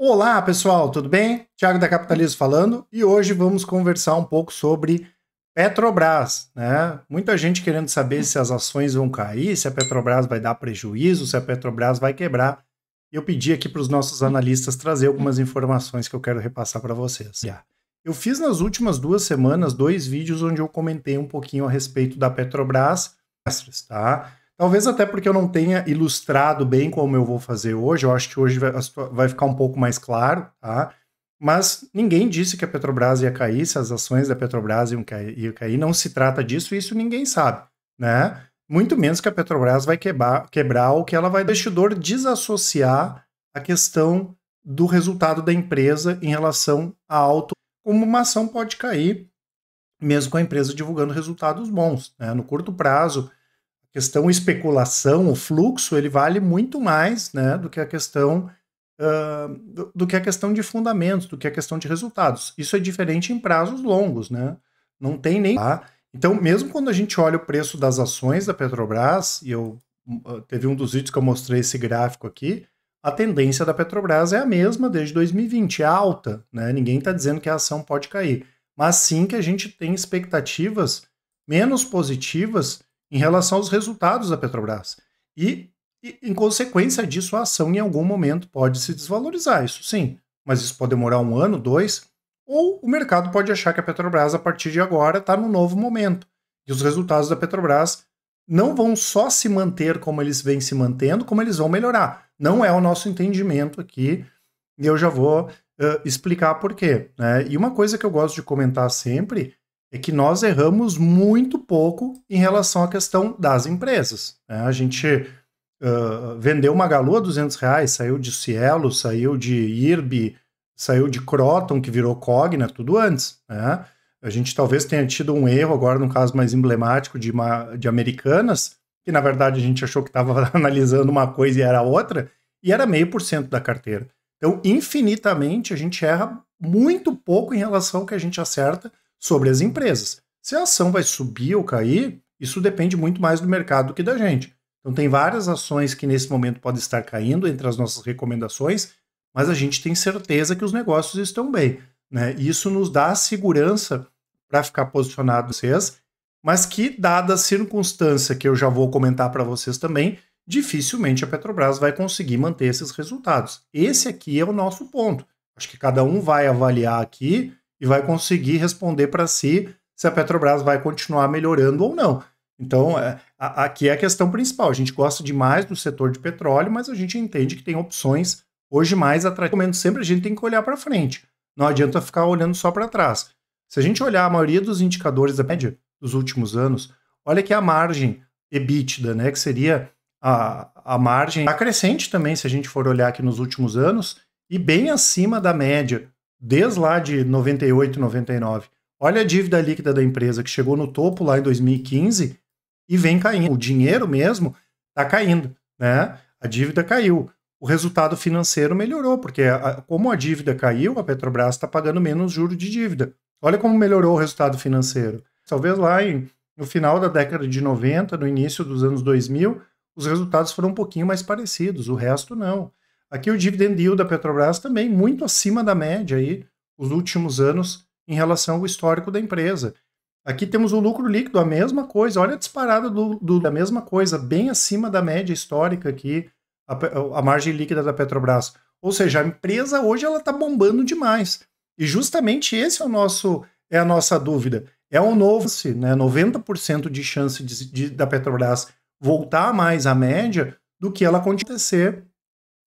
Olá, pessoal, tudo bem? Thiago da Capitalismo falando e hoje vamos conversar um pouco sobre Petrobras, né? Muita gente querendo saber se as ações vão cair, se a Petrobras vai dar prejuízo, se a Petrobras vai quebrar. E eu pedi aqui para os nossos analistas trazer algumas informações que eu quero repassar para vocês. Eu fiz nas últimas 2 semanas 2 vídeos onde eu comentei um pouquinho a respeito da Petrobras, tá? Talvez até porque eu não tenha ilustrado bem como eu vou fazer hoje, eu acho que hoje vai ficar um pouco mais claro, tá? Mas ninguém disse que a Petrobras ia cair, se as ações da Petrobras iam cair, não se trata disso, isso ninguém sabe, né? Muito menos que a Petrobras vai quebrar ou que ela vai o investidor desassociar a questão do resultado da empresa em relação a alto, como uma ação pode cair, mesmo com a empresa divulgando resultados bons, né? No curto prazo, questão especulação, o fluxo, ele vale muito mais, né, do que a questão do que a questão de fundamentos, do que a questão de resultados. Isso é diferente em prazos longos, né? Não tem nem. Tá? Então, mesmo quando a gente olha o preço das ações da Petrobras, e eu teve um dos vídeos que eu mostrei esse gráfico aqui, a tendência da Petrobras é a mesma desde 2020, é alta, né? Ninguém está dizendo que a ação pode cair, mas sim que a gente tem expectativas menos positivas em relação aos resultados da Petrobras. E, em consequência disso, a ação em algum momento pode se desvalorizar, isso sim, mas isso pode demorar 1 ano, 2, ou o mercado pode achar que a Petrobras, a partir de agora, está num novo momento. E os resultados da Petrobras não vão só se manter como eles vêm se mantendo, como eles vão melhorar. Não é o nosso entendimento aqui, e eu já vou explicar por quê. Né? E uma coisa que eu gosto de comentar sempre é que nós erramos muito pouco em relação à questão das empresas. Né? A gente vendeu Magalu a R$200, saiu de Cielo, saiu de IRB, saiu de Croton, que virou Cogna, tudo antes. Né? A gente talvez tenha tido um erro agora, no caso mais emblemático de Americanas, que na verdade a gente achou que estava analisando uma coisa e era outra, e era 0,5% da carteira. Então, infinitamente, a gente erra muito pouco em relação ao que a gente acerta sobre as empresas. Se a ação vai subir ou cair, isso depende muito mais do mercado do que da gente. Então tem várias ações que nesse momento podem estar caindo entre as nossas recomendações, mas a gente tem certeza que os negócios estão bem. Né? E isso nos dá segurança para ficar posicionado vocês, mas que, dada a circunstância que eu já vou comentar para vocês também, dificilmente a Petrobras vai conseguir manter esses resultados. Esse aqui é o nosso ponto. Acho que cada um vai avaliar aqui e vai conseguir responder para si se a Petrobras vai continuar melhorando ou não. Então, aqui é a questão principal. A gente gosta demais do setor de petróleo, mas a gente entende que tem opções hoje mais atrativas. Sempre a gente tem que olhar para frente. Não adianta ficar olhando só para trás. Se a gente olhar a maioria dos indicadores da média dos últimos anos, olha que a margem EBITDA, né, que seria a margem crescente também, se a gente for olhar aqui nos últimos anos, e bem acima da média, desde lá de 98, 99. Olha a dívida líquida da empresa, que chegou no topo lá em 2015 e vem caindo. O dinheiro mesmo está caindo, né? A dívida caiu. O resultado financeiro melhorou, porque como a dívida caiu, a Petrobras está pagando menos juros de dívida. Olha como melhorou o resultado financeiro. Talvez lá no final da década de 90, no início dos anos 2000, os resultados foram um pouquinho mais parecidos, o resto não. Aqui o dividend yield da Petrobras também muito acima da média aí, os últimos anos em relação ao histórico da empresa. Aqui temos o lucro líquido, a mesma coisa, olha a disparada da mesma coisa, bem acima da média histórica aqui, a margem líquida da Petrobras. Ou seja, a empresa hoje ela está bombando demais. E justamente esse é a nossa dúvida. É o novo, né, 90% de chance da Petrobras voltar mais à média do que ela acontecer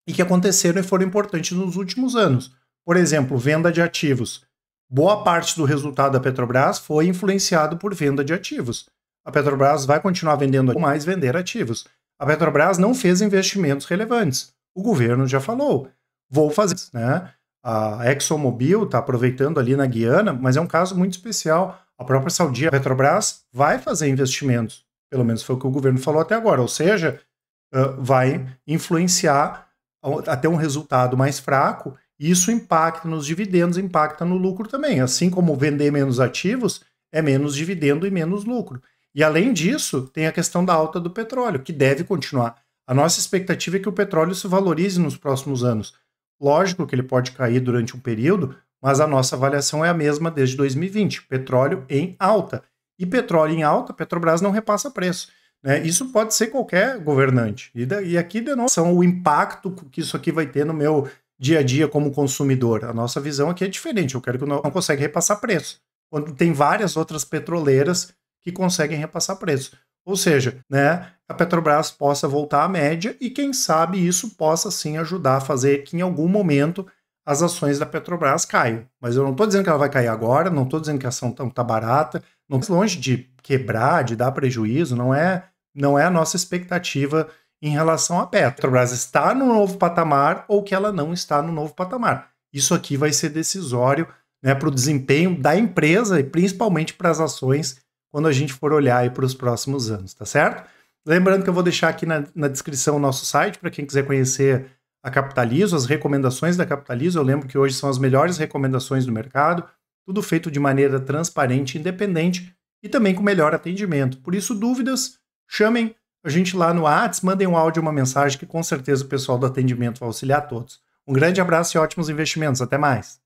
e que aconteceram e foram importantes nos últimos anos. Por exemplo, venda de ativos. Boa parte do resultado da Petrobras foi influenciado por venda de ativos. A Petrobras vai continuar vendendo mais, vender ativos. A Petrobras não fez investimentos relevantes. O governo já falou, vou fazer, né? A ExxonMobil está aproveitando ali na Guiana, mas é um caso muito especial. A própria Saudi, a Petrobras vai fazer investimentos, pelo menos foi o que o governo falou até agora, ou seja, vai influenciar até um resultado mais fraco, e isso impacta nos dividendos, impacta no lucro também. Assim como vender menos ativos, é menos dividendo e menos lucro. E além disso, tem a questão da alta do petróleo, que deve continuar. A nossa expectativa é que o petróleo se valorize nos próximos anos. Lógico que ele pode cair durante um período, mas a nossa avaliação é a mesma desde 2020, petróleo em alta. E petróleo em alta, Petrobras não repassa preço. Né? Isso pode ser qualquer governante. E aqui, de novo, são o impacto que isso aqui vai ter no meu dia a dia como consumidor. A nossa visão aqui é diferente. Eu quero que não consegue repassar preço. Quando tem várias outras petroleiras que conseguem repassar preço. Ou seja, né, a Petrobras possa voltar à média e quem sabe isso possa sim ajudar a fazer que em algum momento as ações da Petrobras caiam. Mas eu não estou dizendo que ela vai cair agora, não estou dizendo que a ação está barata, não estou longe de quebrar, de dar prejuízo, não é a nossa expectativa em relação à Petrobras está no novo patamar ou que ela não está no novo patamar. Isso aqui vai ser decisório, né, para o desempenho da empresa e principalmente para as ações quando a gente for olhar para os próximos anos, tá certo? Lembrando que eu vou deixar aqui na descrição o nosso site para quem quiser conhecer a Capitalizo, as recomendações da Capitalizo. Eu lembro que hoje são as melhores recomendações do mercado, tudo feito de maneira transparente, independente e também com melhor atendimento. Por isso, dúvidas, chamem a gente lá no WhatsApp, mandem um áudio, uma mensagem que com certeza o pessoal do atendimento vai auxiliar todos. Um grande abraço e ótimos investimentos. Até mais!